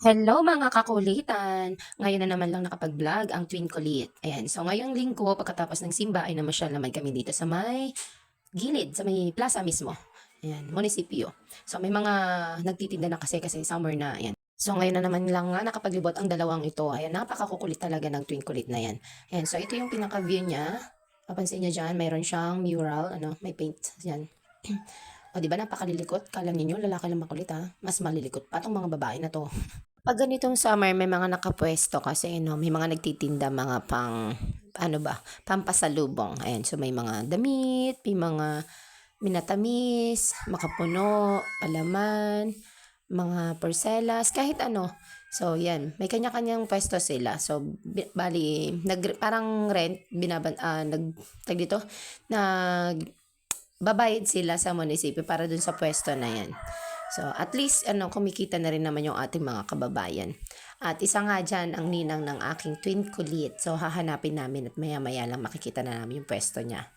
Hello mga kakulitan! Ngayon na naman lang nakapag-vlog ang twin kulit. Ayan, so ngayong linggo pagkatapos ng simba ay namasyal naman kami dito sa may gilid, sa may plaza mismo. Ayan, munisipyo. So may mga nagtitinda na kasi summer na. Ayan. So ngayon na naman lang nga nakapaglibot ang dalawang ito. Ayan, napakakukulit talaga ng twin kulit na yan. Ayan, so ito yung pinaka-view niya. Papansin niya dyan, mayroon siyang mural, may paint yan. O di ba napakalilikot? Kala ninyo lalaki lang makulit ha? Mas malilikot pa tong mga babae na to. Pag ganitong summer may mga nakapwesto kasi may mga nagtitinda mga ano ba, pampasalubong. Ayan, so may mga damit, may mga minatamis, makapuno, palaman, mga porcelas, kahit ano. So, yan. May kanya-kanyang pwesto sila. So, bali, parang rent, tag dito, nag, babayad sila sa munisipyo para dun sa pwesto na yan. So, at least, kumikita na rin naman yung ating mga kababayan. At isa nga dyan, ang ninang ng aking twin kulit. So, hahanapin namin at maya-maya lang makikita na namin yung pwesto niya.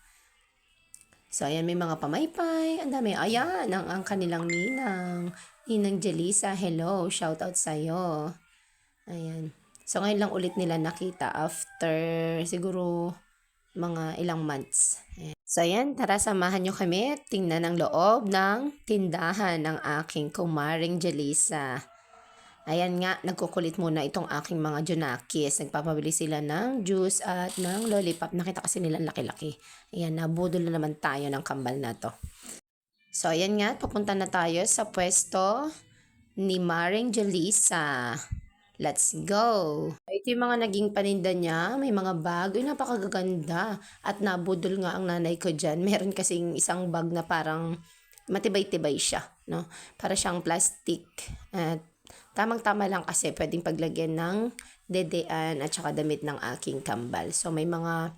So, ayan, may mga pamaypay. Ang dami. Ayan, ang kanilang ninang. Ninang Jelisa, hello. Shout out sa'yo. Ayan. So, ngayon lang ulit nila nakita after siguro mga ilang months. Ayan. So, ayan, tara samahan nyo kami. Tingnan ang loob ng tindahan ng aking kumaring Jelisa. Ayan nga, nagkukulit muna itong aking mga junakis. Nagpapabili sila ng juice at ng lollipop. Nakita kasi nilang laki-laki. Ayan, nabudol na naman tayo ng kambal na to. So, ayan nga, papunta na tayo sa pwesto ni Maring Jelisa. Let's go! Ito yung mga naging paninda niya. May mga bag. Ay, napakaganda. At nabudol nga ang nanay ko dyan. Meron kasing isang bag na parang matibay-tibay siya. No? Para siyang plastic. At tamang-tama lang kasi pwedeng paglagyan ng dedean at saka damit ng aking kambal. So may mga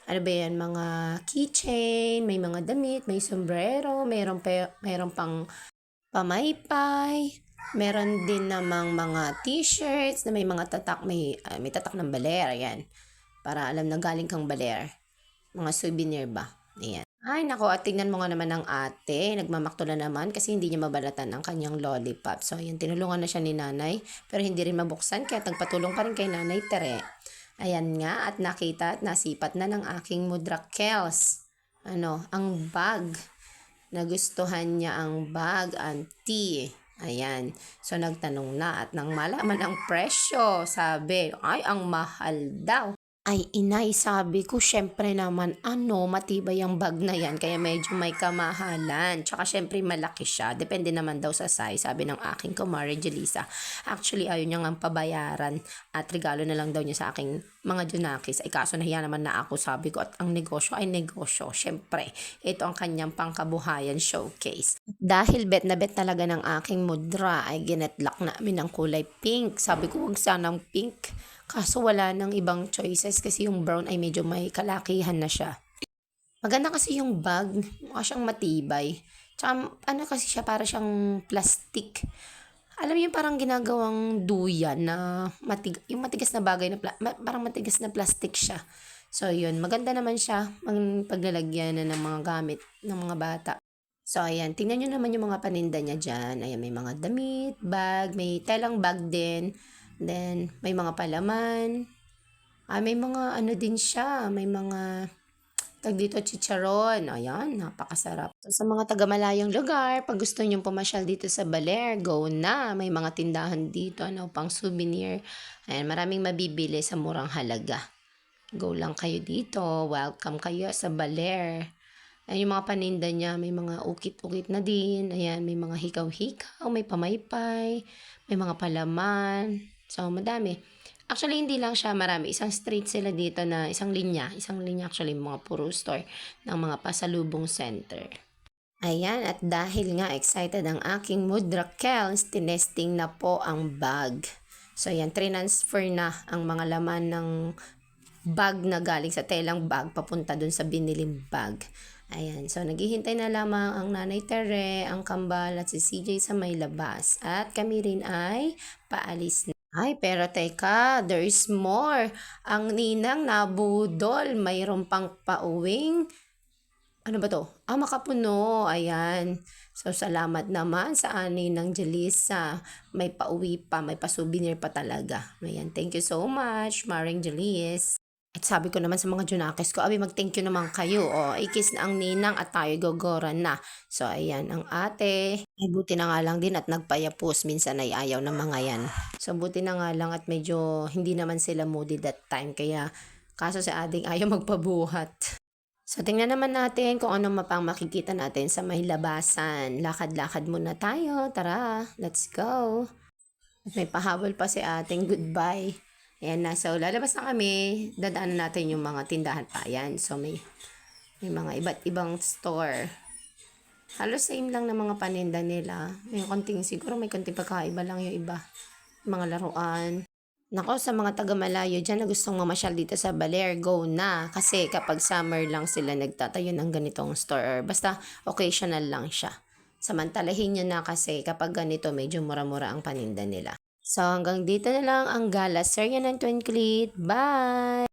mga keychain, may mga damit, may sombrero, mayroon pang pamaypay, meron din namang mga t-shirts na may mga tatak, may tatak ng baler, ayan. Para alam na galing kang baler. Mga souvenir ba? Ayan. Ay, nako, at tingnan mo nga naman ng ate. Nagmamakto na naman kasi hindi niya mabalatan ang kanyang lollipop. So, ayan, tinulungan na siya ni nanay. Pero hindi rin mabuksan, kaya nagpatulong pa rin kay nanay Tere. Ayan nga, at nakita at nasipat na ng aking mudrakels. Ang bag. Nagustuhan niya ang bag, auntie. Ayan. So, nagtanong na at nang malaman ang presyo, sabi, ay, ang mahal daw. Ay, inay, sabi ko, syempre naman, matibay ang bag na yan, kaya medyo may kamahalan. Tsaka syempre malaki siya, depende naman daw sa size, sabi ng aking kumare Jelisa. Actually, ayaw niya nga pabayaran at regalo na lang daw niya sa aking mga junakis. Ay, kaso nahiya naman na ako, sabi ko, at ang negosyo ay negosyo. Syempre, ito ang kanyang pangkabuhayan showcase. Dahil bet na bet talaga ng aking mudra, ay ginetlak namin ng kulay pink. Sabi ko, huwag sanang pink. Kaso wala nang ibang choices kasi yung brown ay medyo may kalakihan na siya. Maganda kasi yung bag, mukha siyang matibay. Tsaka kasi siya, para siyang plastic. Alam mo yung parang ginagawang duyan na yung matigas na bagay na parang matigas na plastic siya. So yun, maganda naman siya ang paglalagyan na ng mga gamit ng mga bata. So ayan, tingnan nyo naman yung mga paninda niya dyan. Ayan, may mga damit, bag, may telang bag din. Then, may mga palaman. May mga din siya. May mga dito chicharon. Ayan, napakasarap. So, sa mga taga-malayong lugar, pag gusto nyong pumasyal dito sa Baler, go na. May mga tindahan dito, pang souvenir. Ayan, maraming mabibili sa murang halaga. Go lang kayo dito. Welcome kayo sa Baler. Ayan yung mga paninda niya, may mga ukit-ukit na din. Ayan, may mga hikaw-hikaw, may pamaypay, may mga palaman. So, madami. Actually, hindi lang siya marami. Isang street sila dito na isang linya. Isang linya actually, mga puro store ng mga pasalubong center. Ayan, at dahil nga excited ang aking mudrakels, tinesting na po ang bag. So, ayan, transfer na ang mga laman ng bag na galing sa telang bag papunta dun sa biniling bag. Ayan, so naghihintay na lamang ang nanay Tere, ang kambal at si CJ sa may labas. At kami rin ay paalis na. Ay, pero teka, there is more. Ang ninang nabudol, mayroon pang pauwing Ano ba 'to? Makapuno, ayan. So, salamat naman sa ani ng Jelisa. May pauwi pa, may pa-souvenir pa talaga. Ayan, thank you so much, Maring Jelis. At sabi ko naman sa mga Junakis ko, abi mag-thank you naman kayo. O, ikis na ang ninang at tayo gogoran na. So, ayan, ang ate. Ay, buti na nga lang din at nagpayapos. Minsan ay ayaw ng mga yan. So, buti na nga lang at medyo hindi naman sila moody that time. Kaya, kaso sa ading ayaw magpabuhat. So, tingnan naman natin kung ano mapang makikita natin sa may labasan. Lakad-lakad muna tayo. Tara, let's go. At may pahabol pa si ating goodbye. Ayan na. So, lalabas na kami. Dadaanan natin yung mga tindahan pa. Ayan. So, may mga iba't ibang store. Halos same lang ng mga paninda nila. May konting, siguro may konting pagkaiba lang yung iba. Mga laruan. Nako, sa mga taga-malayo dyan na gustong mamasyal dito sa Baler, go na. Kasi kapag summer lang sila nagtatayo ng ganitong store. Or basta occasional lang siya. Samantalahin nyo na kasi kapag ganito medyo mura-mura ang paninda nila. So hanggang dito na lang ang gala serya ng Twinkly. Bye!